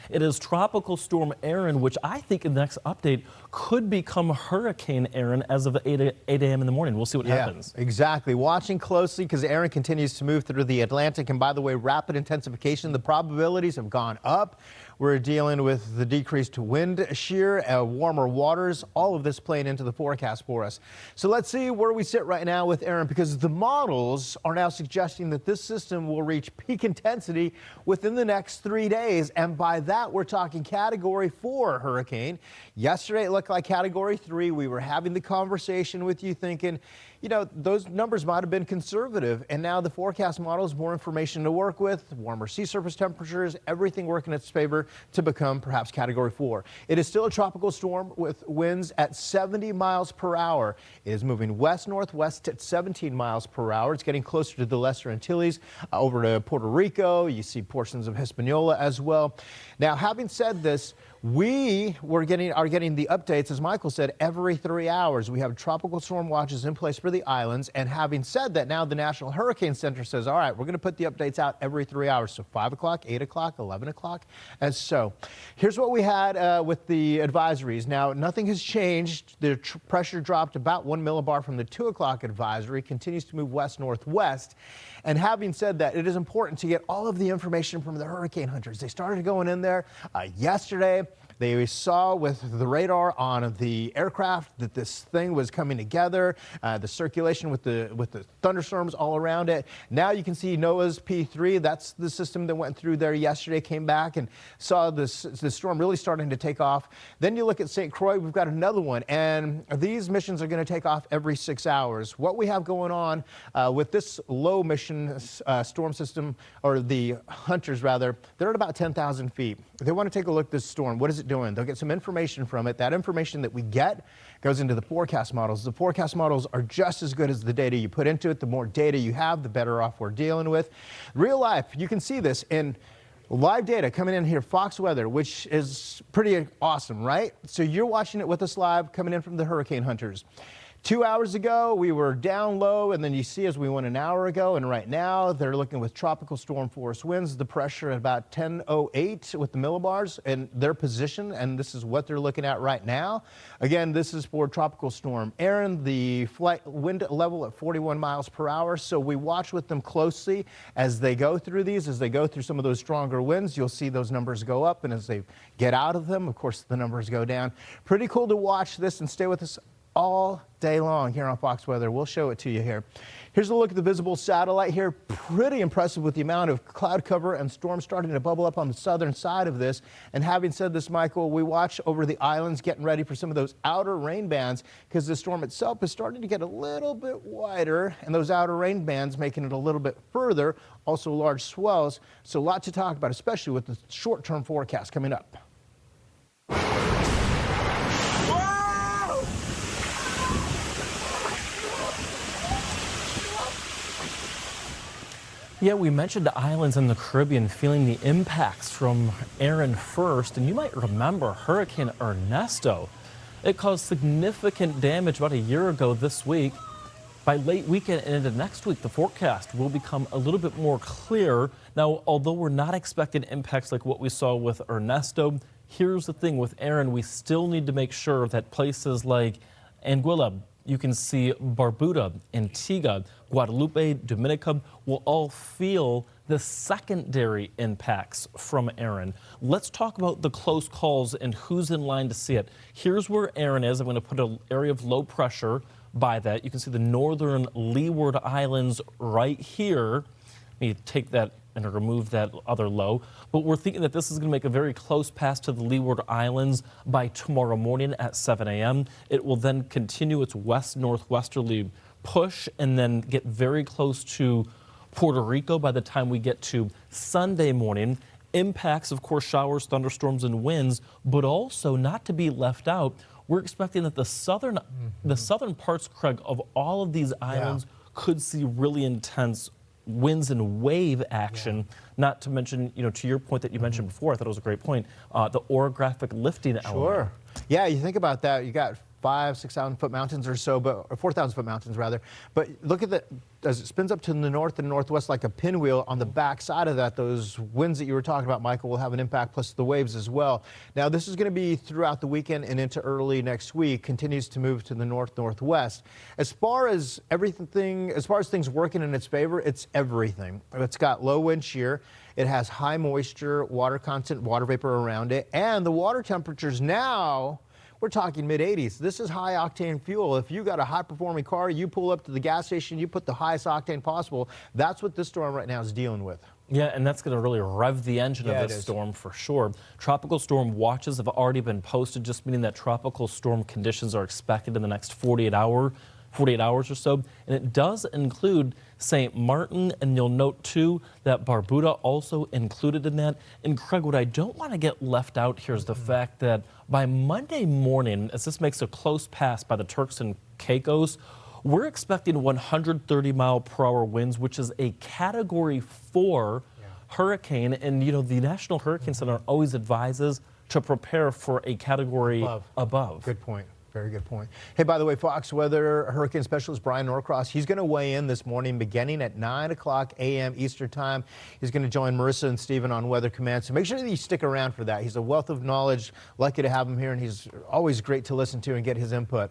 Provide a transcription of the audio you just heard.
It is Tropical Storm Erin, which I think in the next update could become Hurricane Erin as of 8 a.m. in the morning. We'll see what happens. Exactly. Watching closely because Erin continues to move through the Atlantic. And by the way, rapid intensification, the probabilities have gone up. We're dealing with the decreased wind shear, warmer waters, all of this playing into the forecast for us. So let's see where we sit right now with Erin, because the models are now suggesting that this system will reach peak intensity within the next 3 days. And by that, we're talking Category 4 hurricane. Yesterday, it looked like Category 3. We were having the conversation with you thinking, you know, those numbers might have been conservative. And now the forecast model has more information to work with, warmer sea surface temperatures, everything working in its favor to become perhaps Category 4. It is still a tropical storm with winds at 70 miles per hour. It is moving west-northwest at 17 miles per hour. It's getting closer to the Lesser Antilles, over to Puerto Rico. You see portions of Hispaniola as well. Now, having said this, we are getting the updates, as Michael said, every 3 hours. We have tropical storm watches in place for the islands. And having said that, now the National Hurricane Center says, all right, we're going to put the updates out every 3 hours. So 5 o'clock, 8 o'clock, 11 o'clock. And so here's what we had with the advisories. Now, nothing has changed. The pressure dropped about 1 millibar from the 2 o'clock advisory, continues to move west-northwest. And having said that, it is important to get all of the information from the hurricane hunters. They started going in there yesterday. They saw with the radar on the aircraft that this thing was coming together, the circulation with the thunderstorms all around it. Now you can see NOAA's P3. That's the system that went through there yesterday, came back and saw the storm really starting to take off. Then you look at St. Croix, we've got another one, and these missions are going to take off every 6 hours. What we have going on with this low mission storm system, or the hunters rather, they're at about 10,000 feet. They want to take a look at this storm. What is it doing? They'll get some information from it. That information that we get goes into the forecast models. The forecast models are just as good as the data you put into it. The more data you have, the better off we're dealing with. Real life, you can see this in live data coming in here, Fox Weather, which is pretty awesome, right? So you're watching it with us live, coming in from the hurricane hunters. 2 hours ago, we were down low, and then you see as we went an hour ago, and right now they're looking with tropical storm force winds, the pressure at about 1008 with the millibars and their position, and this is what they're looking at right now. Again, this is for Tropical Storm Erin, the flight wind level at 41 miles per hour. So we watch with them closely as they go through these, as they go through some of those stronger winds. You'll see those numbers go up, and as they get out of them, of course, the numbers go down. Pretty cool to watch this and stay with us all day long here on Fox Weather. We'll show it to you here. Here's a look at the visible satellite here. Pretty impressive with the amount of cloud cover and storms starting to bubble up on the southern side of this. And having said this, Michael, we watch over the islands getting ready for some of those outer rain bands because the storm itself is starting to get a little bit wider, and those outer rain bands making it a little bit further. Also large swells. So a lot to talk about, especially with the short-term forecast coming up. Yeah, we mentioned the islands in the Caribbean feeling the impacts from Erin first, and you might remember Hurricane Ernesto. It caused significant damage about a year ago this week. By late weekend and into next week, the forecast will become a little bit more clear. Now, although we're not expecting impacts like what we saw with Ernesto, here's the thing with Erin, we still need to make sure that places like Anguilla, you can see Barbuda, Antigua, Guadalupe, Dominica will all feel the secondary impacts from Erin. Let's talk about the close calls and who's in line to see it. Here's where Erin is. I'm going to put an area of low pressure by that. You can see the northern Leeward Islands right here. Let me take that and remove that other low. But we're thinking that this is going to make a very close pass to the Leeward Islands by tomorrow morning at 7 a.m. It will then continue its west-northwesterly push and then get very close to Puerto Rico by the time we get to Sunday morning. Impacts, of course, showers, thunderstorms, and winds, but also not to be left out, we're expecting that the southern parts, Craig, of all of these islands could see really intense winds and wave action, not to mention, you know, to your point that you mentioned before, I thought it was a great point, the orographic lifting element. Sure. Yeah, you think about that, you got 6,000 foot mountains or so, but or 4,000 foot mountains rather. But look at as it spins up to the north and northwest like a pinwheel. On the back side of that, those winds that you were talking about, Michael, will have an impact, plus the waves as well. Now, this is going to be throughout the weekend and into early next week. Continues to move to the northwest. As far as things working in its favor, it's everything. It's got low wind shear. It has high moisture, water content, water vapor around it, and the water temperatures now, we're talking mid-80s. This is high-octane fuel. If you got a high-performing car, you pull up to the gas station, you put the highest octane possible. That's what this storm right now is dealing with. Yeah, and that's going to really rev the engine of this storm for sure. Tropical storm watches have already been posted, just meaning that tropical storm conditions are expected in the next 48 hours or so. And it does include St. Martin, and you'll note too that Barbuda also included in that. And Craig, what I don't want to get left out here is the fact that by Monday morning, as this makes a close pass by the Turks and Caicos, we're expecting 130-mile-per-hour winds, which is a Category 4 hurricane. And, you know, the National Hurricane Center always advises to prepare for a category above. Good point. Very good point. Hey, by the way, Fox Weather Hurricane Specialist Brian Norcross, he's going to weigh in this morning beginning at 9 o'clock a.m. Eastern Time. He's going to join Marissa and Stephen on Weather Command, so make sure that you stick around for that. He's a wealth of knowledge. Lucky to have him here, and he's always great to listen to and get his input.